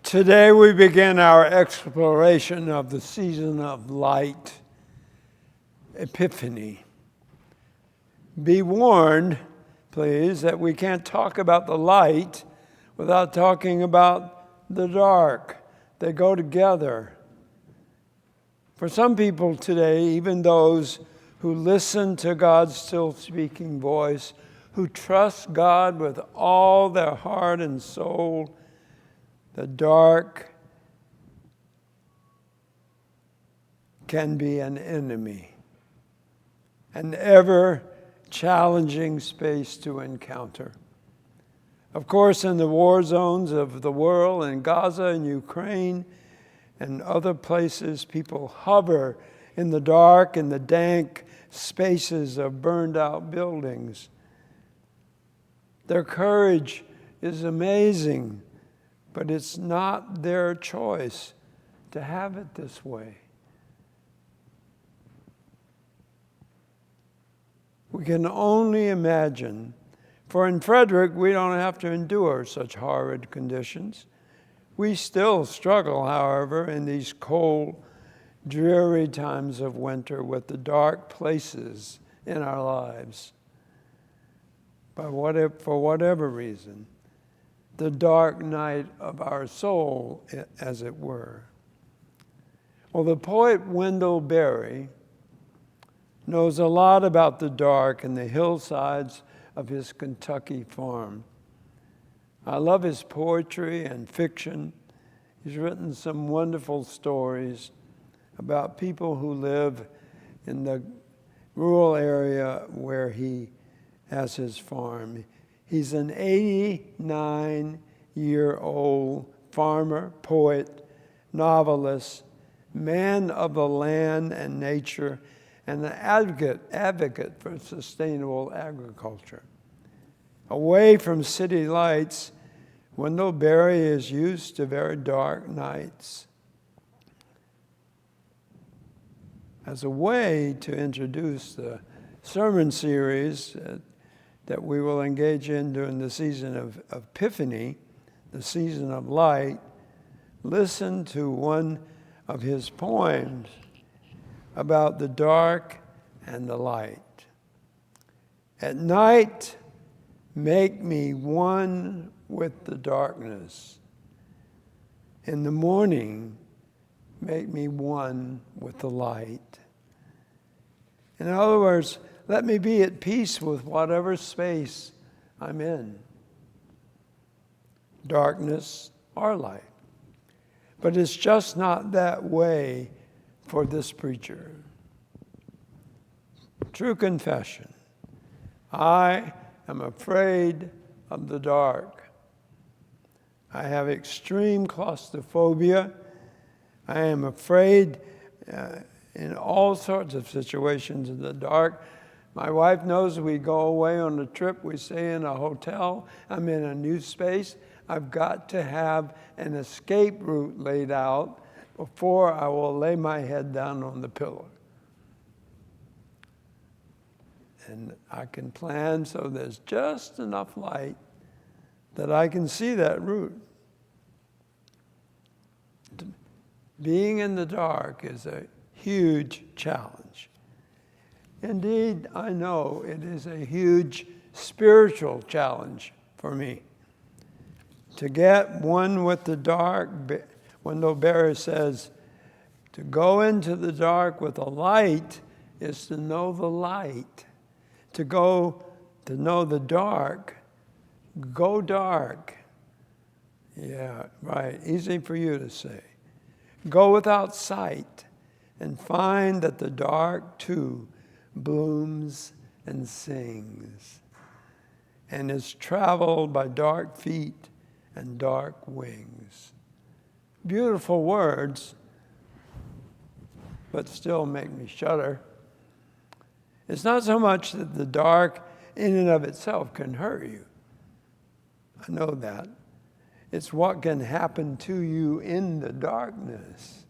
Today we begin our exploration of the season of light, Epiphany. Be warned, please, that we can't talk about the light without talking about the dark. They go together. For some people today, even those who listen to God's still speaking voice, who trust God with all their heart and soul, the dark can be an enemy, an ever-challenging space to encounter. Of course, in the war zones of the world, in Gaza and Ukraine and other places, people hover in the dark and the dank spaces of burned-out buildings. Their courage is amazing. But it's not their choice to have it this way. We can only imagine, for in Frederick, we don't have to endure such horrid conditions. We still struggle, however, in these cold, dreary times of winter with the dark places in our lives. For whatever reason. The dark night of our soul, as it were. Well, the poet Wendell Berry knows a lot about the dark and the hillsides of his Kentucky farm. I love his poetry and fiction. He's written some wonderful stories about people who live in the rural area where he has his farm. He's an 89-year-old farmer, poet, novelist, man of the land and nature, and an advocate for sustainable agriculture. Away from city lights, Wendell Berry is used to very dark nights. As a way to introduce the sermon series that we will engage in during the season of Epiphany, the season of light, listen to one of his poems about the dark and the light. At night, make me one with the darkness. In the morning, make me one with the light. In other words, let me be at peace with whatever space I'm in, darkness or light. But it's just not that way for this preacher. True confession, I am afraid of the dark. I have extreme claustrophobia. I am afraid in all sorts of situations in the dark. My wife knows we go away on a trip, we stay in a hotel, I'm in a new space. I've got to have an escape route laid out before I will lay my head down on the pillow. And I can plan so there's just enough light that I can see that route. Being in the dark is a huge challenge. Indeed, I know it is a huge spiritual challenge for me. To get one with the dark, Wendell Berry says, to go into the dark with a light is to know the light. To know the dark, go dark. Yeah, right, easy for you to say. Go without sight and find that the dark too blooms and sings, and is traveled by dark feet and dark wings. Beautiful words, but still make me shudder. It's not so much that the dark in and of itself can hurt you. I know that. It's what can happen to you in the darkness.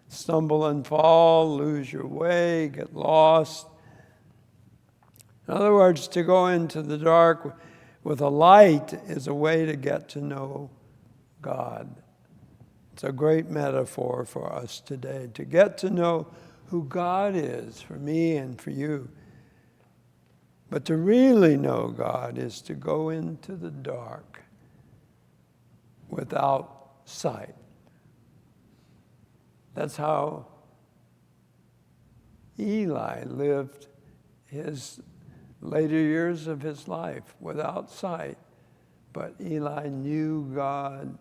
Stumble and fall, lose your way, get lost. In other words, to go into the dark with a light is a way to get to know God. It's a great metaphor for us today to get to know who God is for me and for you. But to really know God is to go into the dark without sight. That's how Eli lived his later years of his life, without sight. But Eli knew God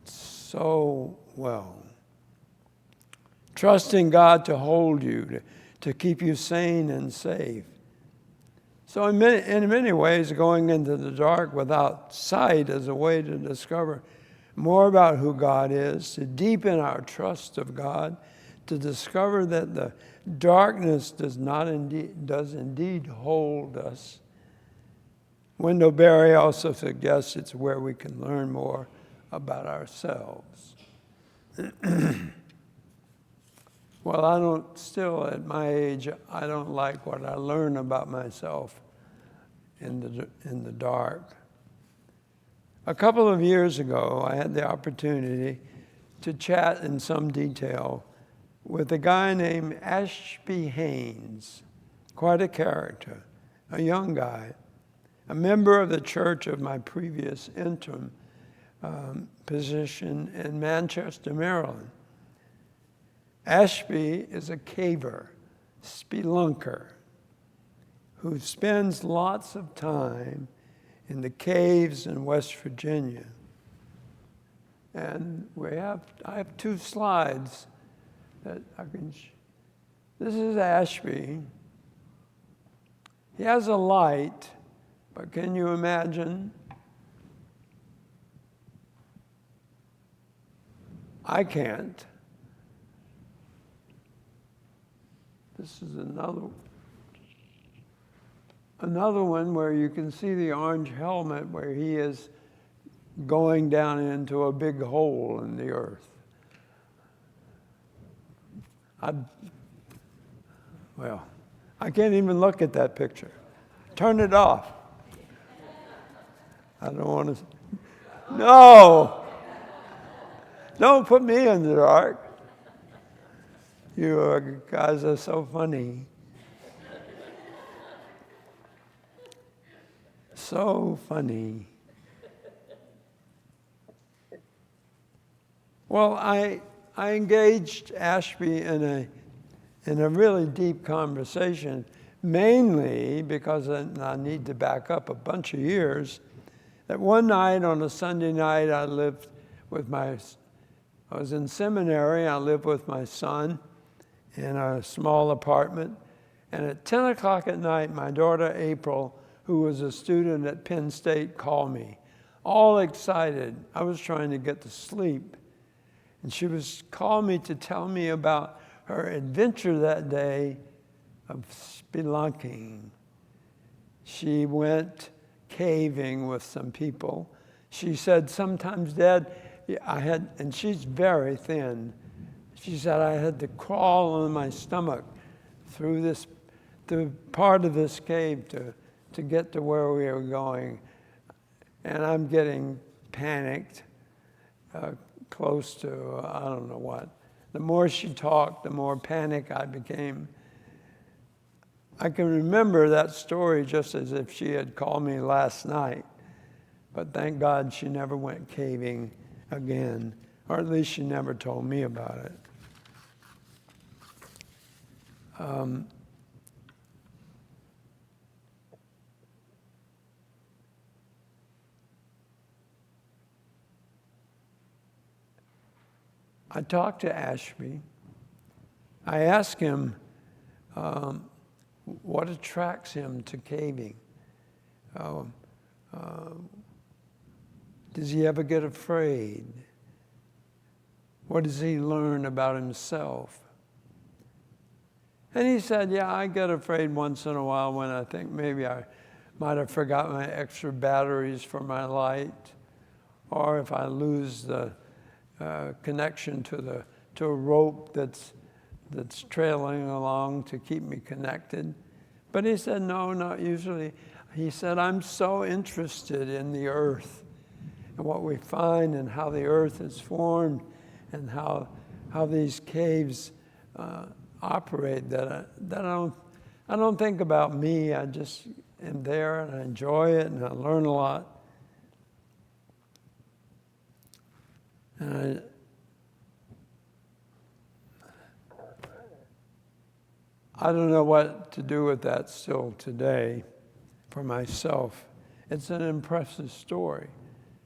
so well. Trusting God to hold you, to keep you sane and safe. So in many ways, going into the dark without sight is a way to discover more about who God is, to deepen our trust of God, to discover that the darkness does indeed hold us. Wendell Berry also suggests it's where we can learn more about ourselves. Well, still at my age, I don't like what I learn about myself in the dark. A couple of years ago, I had the opportunity to chat in some detail with a guy named Ashby Haynes, quite a character, a young guy, a member of the church of my previous interim position in Manchester, Maryland. Ashby is a caver, spelunker, who spends lots of time in the caves in West Virginia. And I have two slides that I can This is Ashby. He has a light, but can you imagine? I can't. This is another one where you can see the orange helmet where he is going down into a big hole in the earth. I can't even look at that picture. Turn it off. I don't want to. No! Don't put me in the dark. You guys are so funny. So funny. Well, I engaged Ashby in a really deep conversation, mainly because I need to back up a bunch of years. That one night on a Sunday night, I was in seminary. I lived with my son in a small apartment. And at 10 o'clock at night, my daughter April, who was a student at Penn State, called me, all excited. I was trying to get to sleep. And she called me to tell me about her adventure that day of spelunking. She went caving with some people. She said, sometimes, Dad, and she's very thin. She said, I had to crawl on my stomach through part of this cave to get to where we were going. And I'm getting panicked, close to, I don't know what. The more she talked, the more panic I became. I can remember that story just as if she had called me last night. But thank God she never went caving again, or at least she never told me about it. I talked to Ashby. I asked him what attracts him to caving. Does he ever get afraid? What does he learn about himself? And he said, yeah, I get afraid once in a while when I think maybe I might have forgot my extra batteries for my light, or if I lose the connection to a rope that's trailing along to keep me connected. But he said, no, not usually. He said, I'm so interested in the earth and what we find and how the earth is formed and how these caves operate, that I don't think about me. I just am there and I enjoy it and I learn a lot. And I don't know what to do with that still today for myself. It's an impressive story.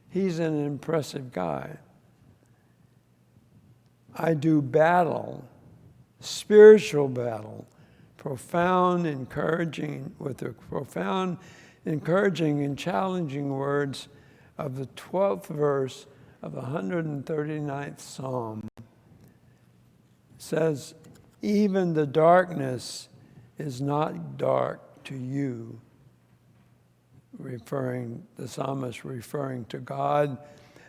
He's an impressive guy. I do battle, spiritual battle, profound, encouraging, with the profound, encouraging, and challenging words of the 12th verse of the 139th Psalm. It says, even the darkness is not dark to you. The psalmist referring to God.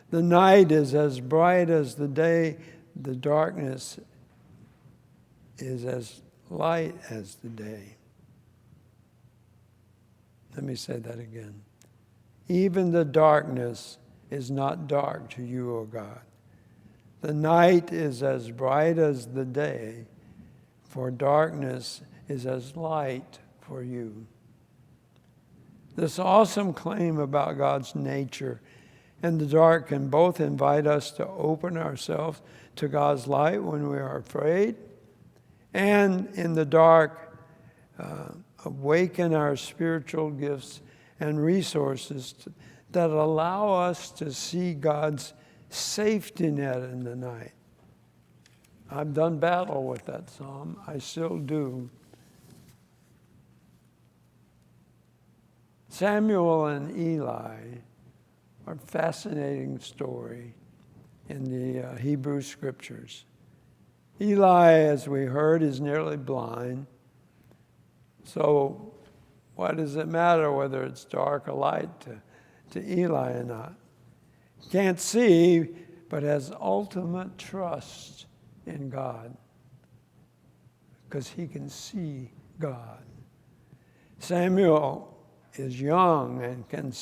The night is as bright as the day. The darkness is as light as the day. Let me say that again. Even the darkness is not dark to you, O God. The night is as bright as the day, for darkness is as light for you. This awesome claim about God's nature and the dark can both invite us to open ourselves to God's light when we are afraid, and in the dark, awaken our spiritual gifts and resources that allow us to see God's safety net in the night. I've done battle with that psalm. I still do. Samuel and Eli are a fascinating story in the Hebrew Scriptures. Eli, as we heard, is nearly blind. So why does it matter whether it's dark or light to Eli or not? He can't see, but has ultimate trust in God because he can see God. Samuel is young and can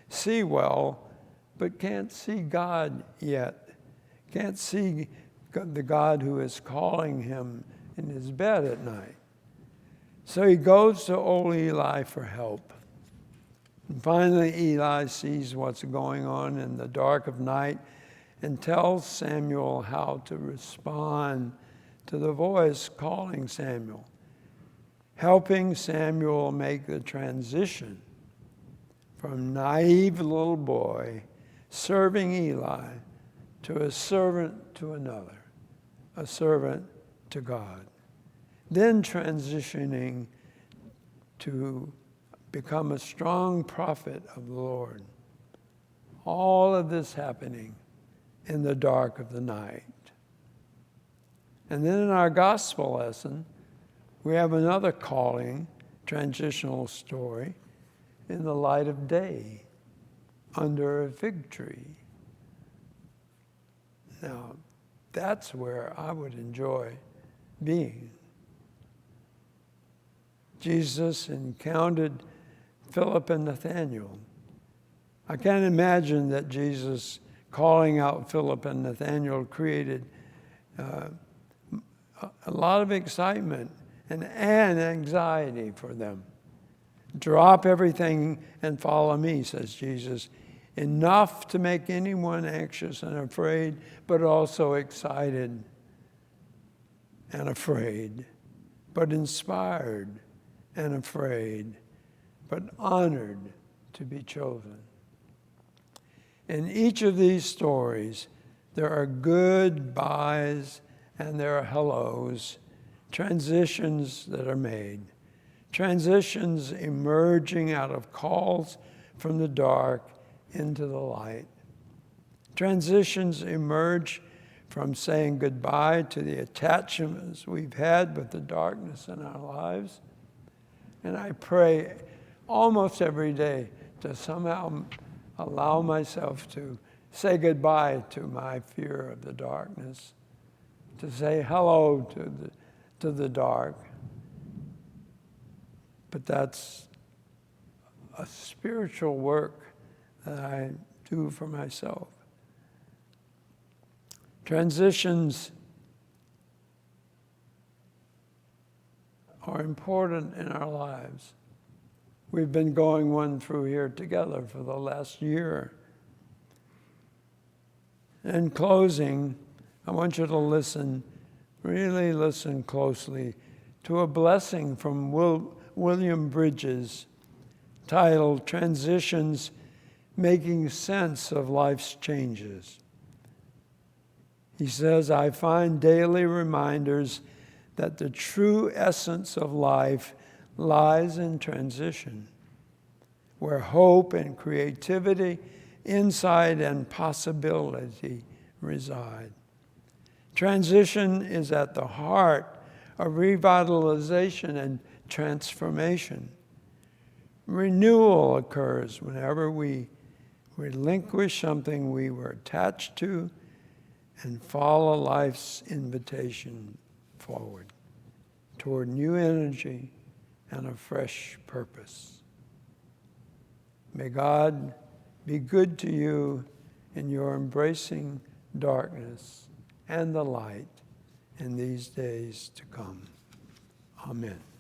see well, but can't see God yet. Can't see the God who is calling him in his bed at night. So he goes to old Eli for help. And finally, Eli sees what's going on in the dark of night and tells Samuel how to respond to the voice calling Samuel, helping Samuel make the transition from naive little boy serving Eli to a servant to another, a servant to God. Then transitioning to become a strong prophet of the Lord. All of this happening in the dark of the night. And then in our gospel lesson, we have another calling, transitional story, in the light of day, under a fig tree. Now, that's where I would enjoy being. Jesus encountered Philip and Nathanael. I can't imagine that Jesus calling out Philip and Nathanael created a lot of excitement and anxiety for them. Drop everything and follow me, says Jesus. Enough to make anyone anxious and afraid, but also excited and afraid, but inspired and afraid, but honored to be chosen. In each of these stories, there are goodbyes and there are hellos, transitions that are made, transitions emerging out of calls from the dark into the light. Transitions emerge from saying goodbye to the attachments we've had with the darkness in our lives. And I pray almost every day to somehow allow myself to say goodbye to my fear of the darkness, to say hello to the dark. But that's a spiritual work that I too, for myself. Transitions are important in our lives. We've been going one through here together for the last year. In closing, I want you to listen, really listen closely to a blessing from William Bridges titled Transitions, Making Sense of Life's Changes. He says, I find daily reminders that the true essence of life lies in transition, where hope and creativity, insight and possibility reside. Transition is at the heart of revitalization and transformation. Renewal occurs whenever we relinquish something we were attached to and follow life's invitation forward toward new energy and a fresh purpose. May God be good to you in your embracing darkness and the light in these days to come. Amen.